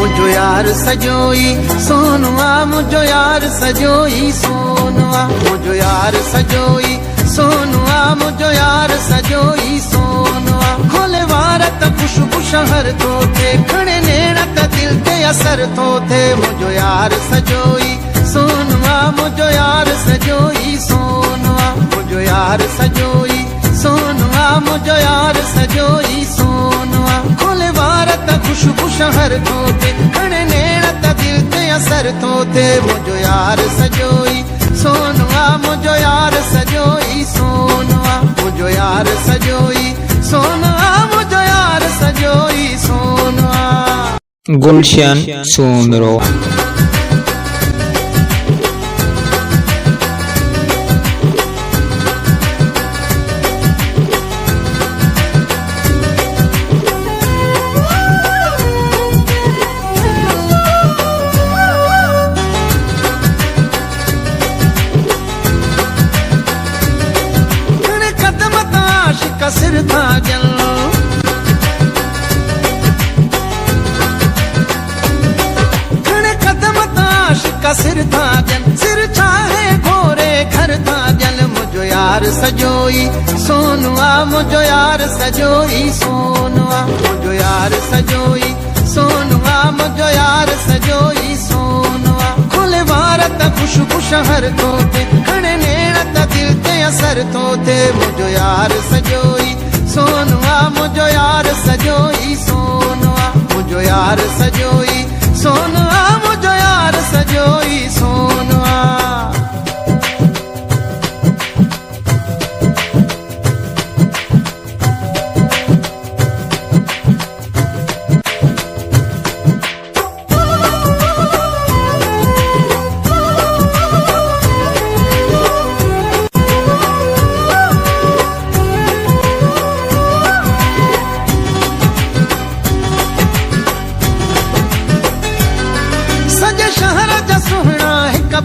मुझो यार सजोई सोनुआ मुझो यार सजोई सोनुआ मुझो यार सजोई सोनुआ मुझो यार सजोई सोनुआ खोले वार त खुशबू शहर तो थे खड़े नेड़ा त दिल ते असर तो थे मुझो यार सजोई सोनुआ मुझो यार सजोई सोनुआ मुझो यार सजोई सोनुआ मुझो यार सजोई सोनुआ खोले वार त खुशबू शहर तो थे खड़े नेड़ा त दिल ते असर तो थे मुझो यार सजोई सोनुआ मुझो यार सजोई सोनुआ मुझो यार सजोई सोनुआ मुझो यार सजोई सोनुआ गुलशन सोनरो सिर था जल खड़े कदम ताश का सिर था जल सिर चाहे घोरे घर था जल मुझो यार सजोई सोनुआ मुझो यार सजोई सोनुआ मुझो यार सजोई सोनुआ मुझो यार सजोई सोनुआ खोले वार त खुशबू शहर तो थे खड़े नेड़ा त दिल ते असर तो थे मुझो यार सजोई सोनुआ मुझो यार सजोई सोनुआ मुझो यार सजोई सोनुआ मुझो यार सजोई सोनुआ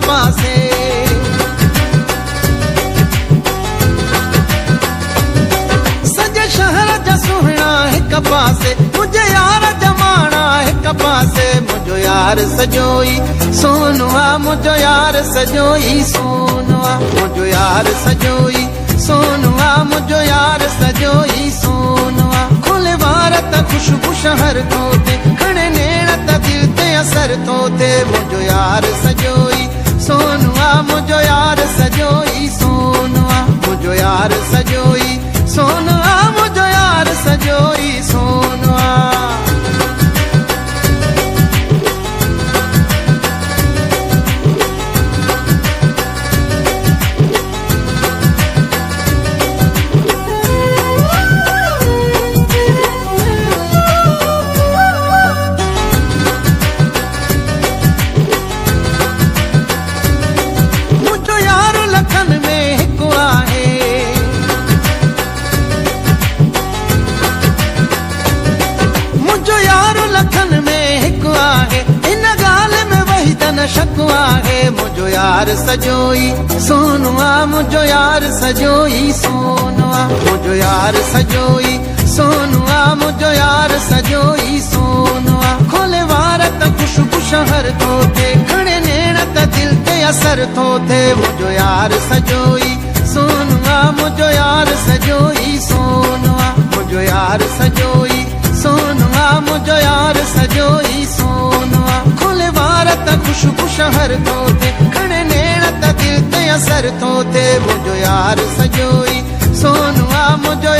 पासे सजे शहर जा सुहना हिक पासे मुझे यार जमाना हिक पासे मुझो यार सजोई सोनुआ मुझो यार सजोई सोनुआ मुझो यार सजोई सोनुआ मुझो यार सजोई सोनुआ खोले वार त खुशबू शहर तो थे खड़े नेड़ा त दिल ते असर तो थे मुझो यार सजोई सोनुआ मुझो यार सजोई सोनुआ मुझो यार सजोई सोनुआ मुझो यार सजोई सोनुआ शकुआ है मुझो यार सजोई सोनुआ मुझो यार सजोई सोनुआ मुझो यार सजोई सोनुआ मुझो यार सजोई सोनुआ खोले वार त खुशबू शहर तो थे खड़े नेड़ा त दिल ते असर तो थे मुझो यार सजोई सोनुआ मुझो यार सजोई सोनुआ मुझो यार सजोई सोनुआ मुझो यार सजोई सोनुआ खोले वार त खुशबू शहर तो थे खड़े नेड़ा त दिल ते असर तो थे मुझो यार सजोई सोनुआ मुझो